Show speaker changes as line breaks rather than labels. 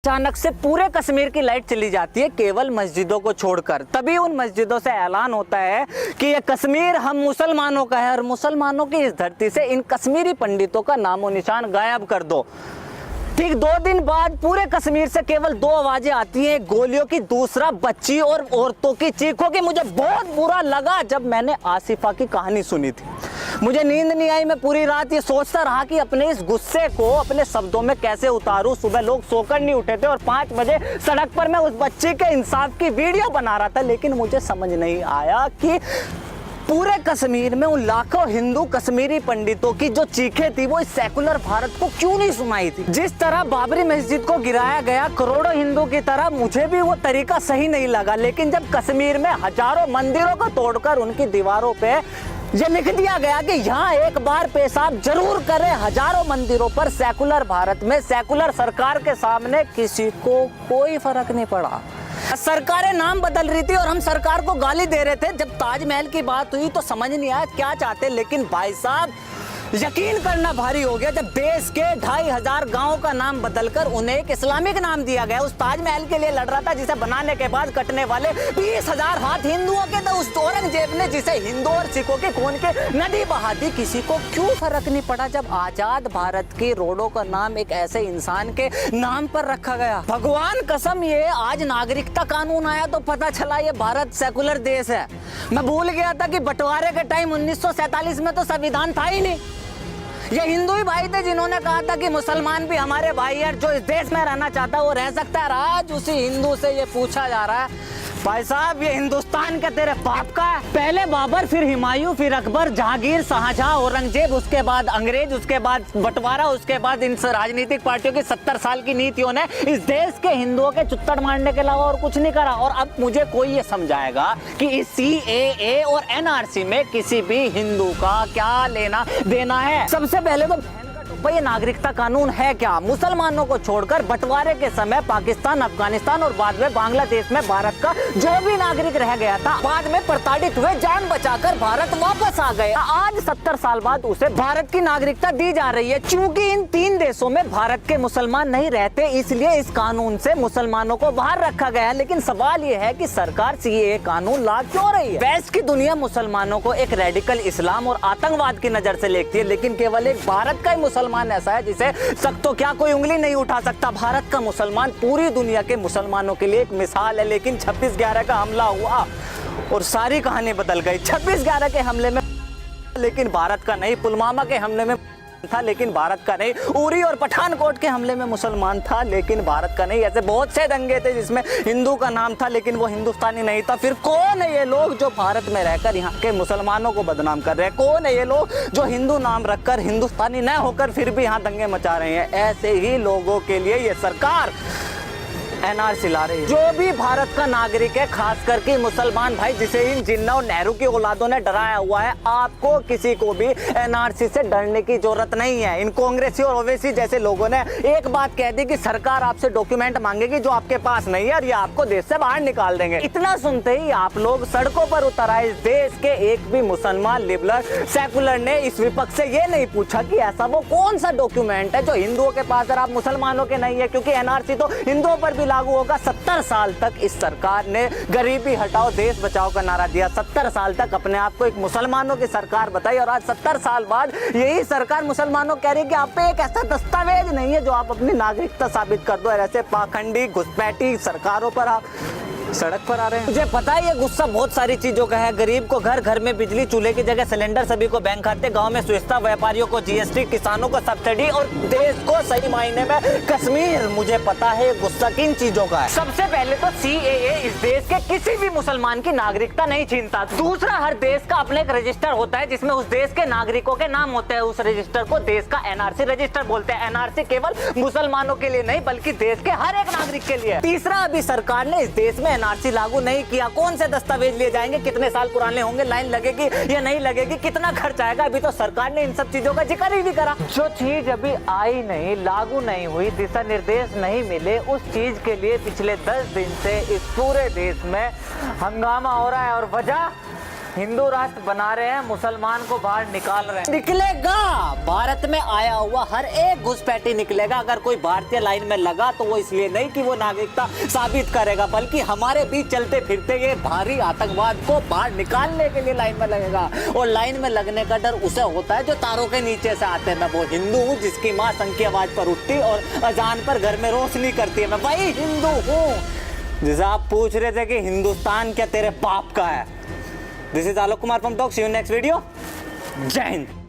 अचानक से पूरे कश्मीर की लाइट चली जाती है केवल मस्जिदों को छोड़कर। तभी उन मस्जिदों से ऐलान होता है कि ये कश्मीर हम मुसलमानों का है और मुसलमानों की इस धरती से इन कश्मीरी पंडितों का नामो निशान गायब कर दो। ठीक 2 दिन बाद पूरे कश्मीर से केवल 2 आवाजें आती हैं, गोलियों की, दूसरा बच्ची और औरतों की चीखों की। मुझे बहुत बुरा लगा जब मैंने आसिफा की कहानी सुनी थी। मुझे नींद नहीं आई। मैं पूरी रात ये सोचता रहा कि अपने इस गुस्से को अपने शब्दों में कैसे उतारूं। सुबह लोग सोकर नहीं उठे थे और 5 बजे सड़क पर मैं उस बच्ची के इंसाफ की वीडियो बना रहा था, लेकिन मुझे समझ नहीं आया कि पूरे कश्मीर में उन लाखों हिंदू कश्मीरी पंडितों की जो चीखें थी वो इस सेकुलर भारत को क्यों नहीं सुनाई थी। जिस तरह बाबरी मस्जिद को गिराया गया करोड़ों हिंदू की तरह, मुझे भी वो तरीका सही नहीं लगा। लेकिन जब कश्मीर में हजारों मंदिरों को तोड़कर उनकी दीवारों पे ये लिख दिया गया कि यहाँ एक बार पेशाब जरूर करें, हजारों मंदिरों पर सेकुलर भारत में सेकुलर सरकार के सामने किसी को कोई फर्क नहीं पड़ा। सरकारें नाम बदल रही थी और हम सरकार को गाली दे रहे थे। जब ताजमहल की बात हुई तो समझ नहीं आया क्या चाहते, लेकिन भाई साहब यकीन करना भारी हो गया जब देश के 2500 गांवों का नाम बदलकर उन्हें एक इस्लामिक नाम दिया गया। उस ताजमहल के लिए लड़ रहा था जिसे बनाने के बाद कटने वाले 20,000 हाथ हिंदुओं के थे। उस औरंगजेब ने जिसे हिंदू और सिखों के खून के नदी बहा दी, किसी को क्यों फर्क नहीं पड़ा जब आजाद भारत की रोडों का नाम एक ऐसे इंसान के नाम पर रखा गया। भगवान कसम, ये आज नागरिकता कानून आया तो पता चला ये भारत सेकुलर देश है। मैं भूल गया था कि बंटवारे के टाइम 1947 में तो संविधान था ही नहीं। ये हिंदू ही भाई थे जिन्होंने कहा था कि मुसलमान भी हमारे भाई है, जो इस देश में रहना चाहता है वो रह सकता है। आज उसी हिंदू से ये पूछा जा रहा है, भाई साहब ये हिंदुस्तान के तेरे बाप का है। पहले बाबर, फिर हुमायूं, फिर अकबर, जहांगीर, शाहजहां, औरंगजेब, उसके बाद अंग्रेज, उसके बाद बंटवारा, उसके बाद इन राजनीतिक पार्टियों की 70 साल की नीतियों ने इस देश के हिंदुओं के चुत्तड़ मारने के अलावा और कुछ नहीं करा। और अब मुझे कोई ये समझाएगा कि इस CAA और NRC में किसी भी हिंदू का क्या लेना देना है। सबसे पहले तो ये नागरिकता कानून है क्या? मुसलमानों को छोड़कर बंटवारे के समय पाकिस्तान, अफगानिस्तान और बाद में बांग्लादेश में भारत का जो भी नागरिक रह गया था बाद में प्रताड़ित हुए, जान बचाकर भारत वापस आ गए। आज 70 साल बाद उसे भारत की नागरिकता दी जा रही है। चूंकि इन 3 देशों में भारत के मुसलमान नहीं रहते, इसलिए इस कानून से मुसलमानों को बाहर रखा गया है। लेकिन सवाल यह है कि सरकार CAA कानून ला क्यों रही है? वेस्ट की दुनिया मुसलमानों को एक रेडिकल इस्लाम और आतंकवाद की नजर से देखती है, लेकिन केवल एक भारत का ही मुसलमान ऐसा है जिसे सख्त तो क्या कोई उंगली नहीं उठा सकता। भारत का मुसलमान पूरी दुनिया के मुसलमानों के लिए एक मिसाल है। लेकिन 26/11 का हमला हुआ और सारी कहानी बदल गई। 26/11 के हमले में लेकिन भारत का नहीं, पुलवामा के हमले में था लेकिन भारत का नहीं, उरी और पठानकोट के हमले में मुसलमान था लेकिन भारत का नहीं। ऐसे बहुत से दंगे थे जिसमें हिंदू का नाम था लेकिन वो हिंदुस्तानी नहीं था। फिर कौन है ये लोग जो भारत में रहकर यहाँ के मुसलमानों को बदनाम कर रहे हैं? कौन है ये लोग जो हिंदू नाम रखकर हिंदुस्तानी न होकर फिर भी यहाँ दंगे मचा रहे हैं? ऐसे ही लोगों के लिए ये सरकार NRC ला रही है। जो भी भारत का नागरिक है, खास करके मुसलमान भाई जिसे इन जिन्ना और नेहरू की औलादों ने डराया हुआ है, आपको किसी को भी NRC से डरने की जरूरत नहीं है। इन कांग्रेसी और ओवैसी जैसे लोगों ने एक बात कह दी कि सरकार आपसे डॉक्यूमेंट मांगेगी जो आपके पास नहीं है और ये आपको देश से बाहर निकाल देंगे। इतना सुनते ही आप लोग सड़कों पर उतर आए। इस देश के एक भी मुसलमान लिबरल सेकुलर ने इस विपक्ष से ये नहीं पूछा कि ऐसा वो कौन सा डॉक्यूमेंट है जो हिंदुओं के पास और आप मुसलमानों के नहीं है, क्योंकि NRC तो हिंदुओं पर भी लागू होगा। 70 साल तक इस सरकार ने गरीबी हटाओ देश बचाओ का नारा दिया। 70 साल तक अपने आप को एक मुसलमानों की सरकार बताई और आज 70 साल बाद यही सरकार मुसलमानों कह रही है कि आप पे एक ऐसा दस्तावेज नहीं है जो आप अपनी नागरिकता साबित कर दो। ऐसे पाखंडी घुसपैठी सरकारों पर आप सड़क पर आ रहे हैं। मुझे पता है ये गुस्सा बहुत सारी चीजों का है। गरीब को घर घर में बिजली, चूल्हे की जगह सिलेंडर, सभी को बैंक खाते, गांव में सुविधा, व्यापारियों को GST, किसानों को सब्सिडी और देश को सही मायने में कश्मीर। मुझे पता है गुस्सा किन चीजों का है। सबसे पहले तो CAA इस देश के किसी भी मुसलमान की नागरिकता नहीं छीनता। दूसरा, हर देश का अपने एक रजिस्टर होता है जिसमें उस देश के नागरिकों के नाम होते हैं। उस रजिस्टर को देश का NRC रजिस्टर बोलते हैं। NRC केवल मुसलमानों के लिए नहीं बल्कि देश के हर एक नागरिक के लिए। तीसरा, अभी सरकार ने इस देश में NRC लागू नहीं किया। कौन से दस्तावेज लिए जाएंगे, कितने साल पुराने होंगे, लाइन लगेगी या नहीं लगेगी, कितना खर्च आएगा, अभी तो सरकार ने इन सब चीजों का जिक्र ही नहीं करा। जो चीज अभी आई नहीं, लागू नहीं हुई, दिशा निर्देश नहीं मिले, उस चीज के लिए पिछले 10 दिन से इस पूरे देश में हंगामा हो रहा है। और वजह हिंदू राष्ट्र बना रहे हैं, मुसलमान को बाहर निकाल रहे हैं। निकलेगा, भारत में आया हुआ हर एक घुसपैठी निकलेगा। अगर कोई भारतीय लाइन में लगा तो वो इसलिए नहीं कि वो नागरिकता साबित करेगा, बल्कि हमारे बीच चलते फिरते ये भारी आतंकवाद को बाहर निकालने के लिए लाइन में लगेगा। और लाइन में लगने का डर उसे होता है जो तारों के नीचे से आते हैं। मैं वो हिंदू हूँ जिसकी माँ शंख की आवाज पर उठती और अजान पर घर में रोशनी करती है। मैं वही हिंदू हूँ जिसे आप पूछ रहे थे कि हिंदुस्तान क्या तेरे बाप का है। This is Alok Kumar from talk. See you next video. जय हिंद।